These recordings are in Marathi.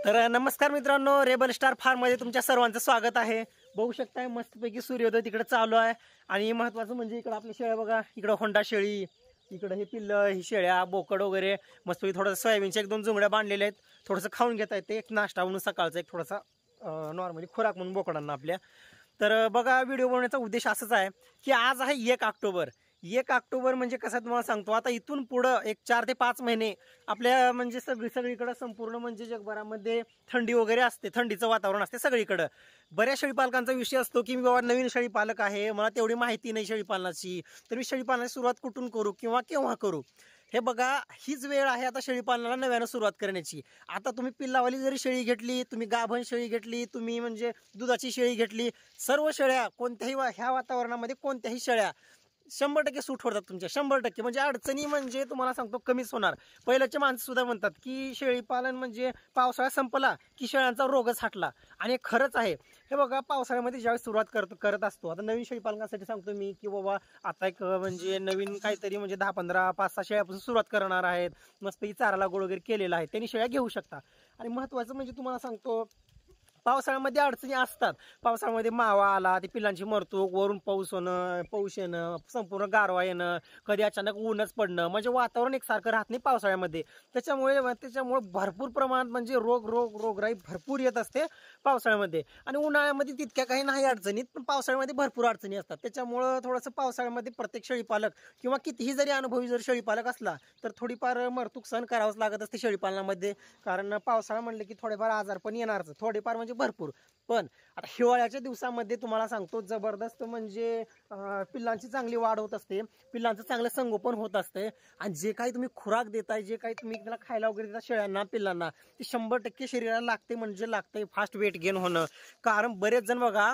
तर नमस्कार मित्रांनो, रेबल स्टार फार्म मध्ये तुमच्या सर्वांचं स्वागत आहे। बघू शकताय मस्तपैकी सूर्योदय तिकडे चालू आहे आणि महत्त्वाचं म्हणजे इकडे आपली शेळ्या बघा, इकडे होंडा शेळी, इकडे हे पिल्लं, ही शेळ्या, बोकड वगैरे मस्तपैकी थोडंसं सोयाबीनच्या 1-2 जुंगड्या बांधलेल्या आहेत। थोडंसं खाऊन घेता येते, एक नाश्ता म्हणून सकाळचा एक थोडासा नॉर्मली खुराक म्हणून बोकडांना आपल्या। तर बघा, व्हिडिओ बनवण्याचा उद्देश असाच आहे की आज आहे 1 ऑक्टोबर। 1 ऑक्टोबर म्हणजे कसं तुम्हाला सांगतो, आता इथून पुढं एक 4 ते 5 महिने आपल्या म्हणजे सगळीकडे संपूर्ण म्हणजे जगभरामध्ये थंडी वगैरे असते, थंडीचं वातावरण असते सगळीकडं। बऱ्याच शेळीपालकांचा विषय असतो की मी बाबा नवीन शेळीपालक आहे, मला तेवढी माहिती नाही शेळीपालनाची, तर मी शेळीपालनाची सुरुवात कुठून करू किंवा केव्हा करू। हे बघा, हीच वेळ आहे आता शेळीपालनाला नव्यानं सुरुवात करण्याची। आता तुम्ही पिल्लावाली जरी शेळी घेतली, तुम्ही गाभण शेळी घेतली, तुम्ही म्हणजे दुधाची शेळी घेतली, सर्व शेळ्या कोणत्याही ह्या वातावरणामध्ये कोणत्याही शेळ्या 100% सूट होतात तुमच्या, 100%। म्हणजे अडचणी म्हणजे तुम्हाला सांगतो कमीच होणार। पहिल्याचे माणसं सुद्धा म्हणतात की शेळीपालन म्हणजे पावसाळा संपला की शेळ्यांचा रोगच हटला, आणि खरंच आहे। हे बघा, पावसाळ्यामध्ये ज्यावेळी सुरुवात करत असतो, आता नवीन शेळीपालनासाठी सांगतो मी की बाबा आता एक म्हणजे नवीन काहीतरी म्हणजे 10-15 5-6 शेळ्यापासून सुरुवात करणार आहेत, मस्तपैकी चारा लागवड वगैरे केलेला आहे, त्यांनी शेळ्या घेऊ शकता। आणि महत्त्वाचं म्हणजे तुम्हाला सांगतो, पावसाळ्यामध्ये अडचणी असतात। पावसाळ्यामध्ये मावा आला, ते पिल्लांची मरतूक, वरून पाऊस होणं, पाऊस येणं, संपूर्ण गारवा येणं, कधी अचानक ऊनच पडणं, म्हणजे वातावरण एकसारखं राहत नाही पावसाळ्यामध्ये। त्याच्यामुळे भरपूर प्रमाणात म्हणजे रोगराई भरपूर येत असते पावसाळ्यामध्ये। आणि उन्हाळ्यामध्ये तितक्या काही नाही अडचणीत, पण पावसाळ्यामध्ये भरपूर अडचणी असतात। त्याच्यामुळं थोडंसं पावसाळ्यामध्ये प्रत्येक शेळीपालक किंवा कितीही जरी अनुभवी जर शेळीपालक असला तर थोडीफार मरतूक सहन करावंच लागत असते शेळीपालनामध्ये। कारण पावसाळा म्हणलं की थोडेफार आजार पण येणारच, थोडेफार म्हणजे भरपूर। पण आता हिवाळ्याच्या दिवसामध्ये तुम्हाला सांगतो, जबरदस्त म्हणजे पिल्लांची चांगली वाढ होत असते, पिल्लांचं चांगलं संगोपन होत असते। आणि जे काही तुम्ही खुराक देताय, जे काही तुम्ही त्याला खायला वगैरे देता शेळ्यांना, पिल्लांना, ते 100% शरीराला लागते, म्हणजे लागते फास्ट वेट गेन होणं। कारण बरेच जण बघा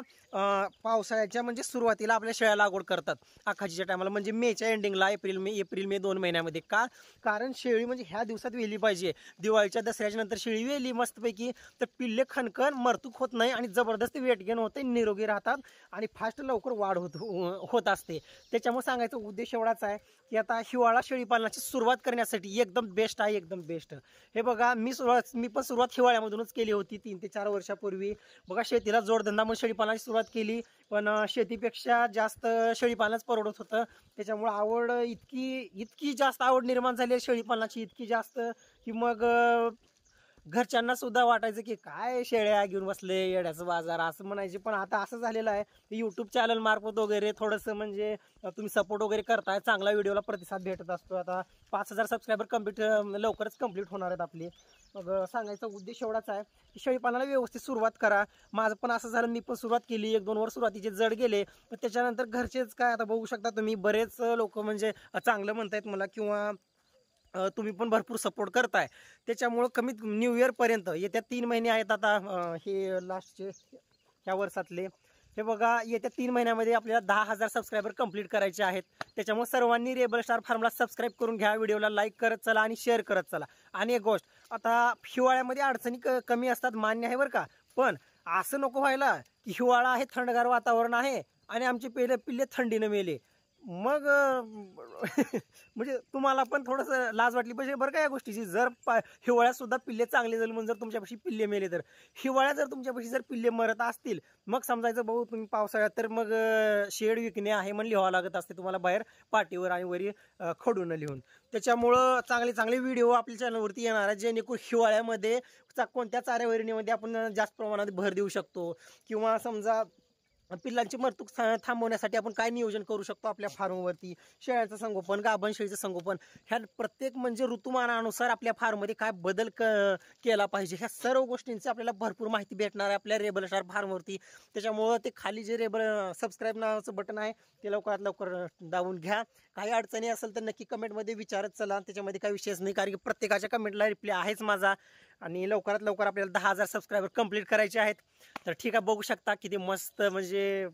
पावसाळ्याच्या म्हणजे सुरुवातीला आपल्या शेळ्या लागवड करतात, आखाजीच्या टायमाला, म्हणजे मेच्या एंडिंगला, एप्रिल मे 2 महिन्यामध्ये। का? कारण शेळी म्हणजे ह्या दिवसात वेली पाहिजे। दिवाळीच्या दसऱ्याच्या नंतर शेळी वेली मस्तपैकी, तर पिल्ले खणखण मरतूक होत नाही आणि जबरदस्त वेट गेन होते, निरोगी राहतात आणि फास्ट लवकर वाढ होत असते। त्याच्यामुळे सांगायचा उद्देश एवढाच आहे की आता हिवाळा शेळीपालनाची सुरुवात करण्यासाठी एकदम बेस्ट आहे, एकदम बेस्ट। हे बघा, मी पण सुरुवात हिवाळ्यामधूनच केली होती 3 ते 4 वर्षापूर्वी। बघा, शेतीला जोडधंदा म्हणून शेळीपालनाची सुरुवात केली, पण शेतीपेक्षा जास्त शेळीपालनच परवडत होतं। त्याच्यामुळे आवड इतकी जास्त आवड निर्माण झाली शेळीपालनाची, इतकी जास्त की मग घरच्यांना सुद्धा वाटायचं की काय शेळ्या घेऊन बसले, येड्याचं बाजार असं म्हणायचे। पण आता असं झालेलं आहे की यूट्यूब चॅनल मार्फत वगैरे थोडंसं म्हणजे तुम्ही सपोर्ट वगैरे करताय, चांगला व्हिडिओला प्रतिसाद भेटत असतो। आता 5000 सबस्क्रायबर लवकरच कंप्लीट होणार आहेत आपले। मग सांगायचा उद्देश एवढाच आहे की शेळीपालनाला व्यवस्थित सुरुवात करा। माझं पण असं झालं, मी पण सुरुवात केली, 1-2 वर्ष सुरुवातीचे जड गेले, पण त्याच्यानंतर घरचेच काय, आता बघू शकता तुम्ही, बरेच लोक म्हणजे चांगलं म्हणतायत मला, किंवा तुम्ही पण भरपूर सपोर्ट करताय। त्याच्यामुळं कमीत न्यू इयर पर्यंत येत्या 3 महिने आहेत आता, हे लास्टचे ह्या वर्षातले। हे बघा, येत्या 3 महिन्यामध्ये आपल्याला 10,000 सबस्क्रायबर कंप्लीट करायचे आहेत। त्याच्यामुळे सर्वांनी रेबल स्टार फार्मला सबस्क्राईब करून घ्या, व्हिडिओला लाईक करत चला आणि शेअर करत चला। आणि एक गोष्ट, आता हिवाळ्यामध्ये अडचणी कमी असतात, मान्य आहे बरं का, पण असं नको व्हायला की हिवाळा आहे, थंडगार वातावरण आहे आणि आमचे पिल्ले थंडीनं मेले। मग म्हणजे तुम्हाला पण थोडंसं लाज वाटली पाहिजे बरं का या गोष्टीची। जर हिवाळ्यात सुद्धा पिल्ले चांगले झाले म्हणून जर तुमच्यापाशी पिल्ले मेले, तर हिवाळ्यात जर तुमच्यापाशी जर पिल्ले मरत असतील, मग समजायचं भाऊ तुम्ही पावसाळ्यात तर मग शेड विकणे आहे म्हणून लिहावं लागत असते तुम्हाला बाहेर पाटीवर आणि वरी खडून लिहून। त्याच्यामुळं चांगले व्हिडिओ आपल्या चॅनलवरती येणार आहे, जेणेकरून हिवाळ्यामध्ये कोणत्या चाऱ्यावरणीमध्ये आपण जास्त प्रमाणात भर देऊ शकतो, किंवा समजा पिल्लांची मरतूक थांबवण्यासाठी आपण काय नियोजन करू शकतो आपल्या फार्मवरती, शेळ्यांचं संगोपन, गाभण शेळीचं संगोपन, ह्या प्रत्येक म्हणजे ऋतुमानानुसार आपल्या फार्ममध्ये काय बदल केला पाहिजे, ह्या सर्व गोष्टींची आपल्याला भरपूर माहिती भेटणार आहे आपल्या रेबल स्टार फार्मवरती। त्याच्यामुळं ते खाली जे सबस्क्राईब नावाचं बटन आहे ते लवकरात लवकर दाबून घ्या। काही अडचणी असेल तर नक्की कमेंटमध्ये विचारत चला, त्याच्यामध्ये काही विषयच नाही, कारण की प्रत्येकाच्या कमेंटला रिप्लाय आहेच माझा। आणि लवकरात लवकर आपल्याला 10,000 सबस्क्रायबर कंप्लीट करायचे आहेत। तर ठीक आहे, बघू शकता किती मस्त म्हणजे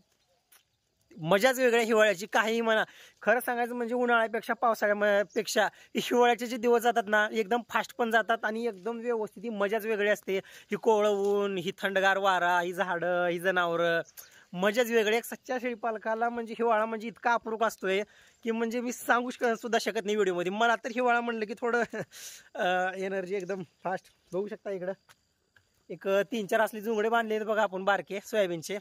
मजाच वेगळ्या हिवाळ्याची, काही म्हणा। खरं सांगायचं म्हणजे उन्हाळ्यापेक्षा पावसाळ्यापेक्षा हिवाळ्याचे जे दिवस जातात ना, एकदम फास्ट पण जातात आणि एकदम व्यवस्थित, ही मजाच वेगळी असते। ही कोवळं ऊन, ही थंडगार वारा, ही झाडं, ही जनावरं, मजाच वेगळी। एक सच्च्या शेळीपालकाला म्हणजे हिवाळा म्हणजे इतका अप्रूप असतोय की म्हणजे मी सांगू सुद्धा शकत नाही व्हिडिओमध्ये। मला तर हिवाळा म्हणलं की थोडं एनर्जी एकदम फास्ट। बघू शकता इकडं एक 3-4 असले जुंगडे बांधले बघा आपण बारके सोयाबीनचे.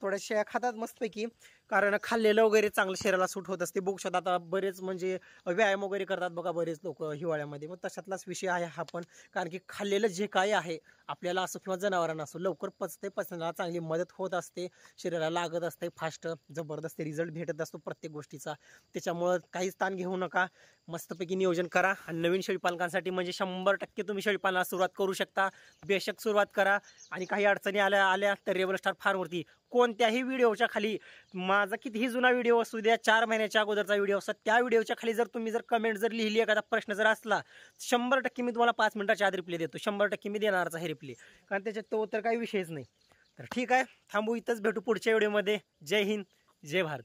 थोड्या शेळ्या खातात मस्तपैकी, कारण खाल्लेलं वगैरे चांगलं शरीराला सूट होत असते. बघू शकता आता बरेच म्हणजे व्यायाम वगैरे करतात बघा बरेच लोक हिवाळ्यामध्ये, मग तशातलाच विषय आहे हा पण. कारण की खाल्लेलं जे काही आहे आपल्याला असो किंवा जनावरांना असो लवकर पचते, पचनाला चांगली मदत होत असते, शरीराला लागत असते, फास्ट जबरदस्त रिझल्ट भेटत असतो प्रत्येक गोष्टीचा. त्याच्यामुळं काहीच ताण घेऊ नका, मस्तपैकी नियोजन करा. आणि नवीन शेळीपालकांसाठी म्हणजे 100% तुम्ही शेळीपालनाला सुरुवात करू शकता. बेशक सुरुवात करा. आणि काही अडचणी आल्या तर रेबल स्टार फार्मवरती कोणत्याही व्हिडिओच्या खाली, माझा कितीही जुना व्हिडिओ असू द्या, 4 महिन्याच्या अगोदरचा व्हिडिओ असतो, त्या व्हिडिओच्या खाली जर तुम्ही कमेंट जर लिहिली, एखादा प्रश्न जर असला, 100% मी तुम्हाला 5 मिनिटाच्या आत रिप्लाय देतो. 100% मी देणारच आहे रिप्लाय, कारण त्याच्यात तो तर काही विषयच नाही. तर ठीक आहे, थांबू इथंच, भेटू पुढच्या व्हिडिओमध्ये. जय हिंद, जय भारत.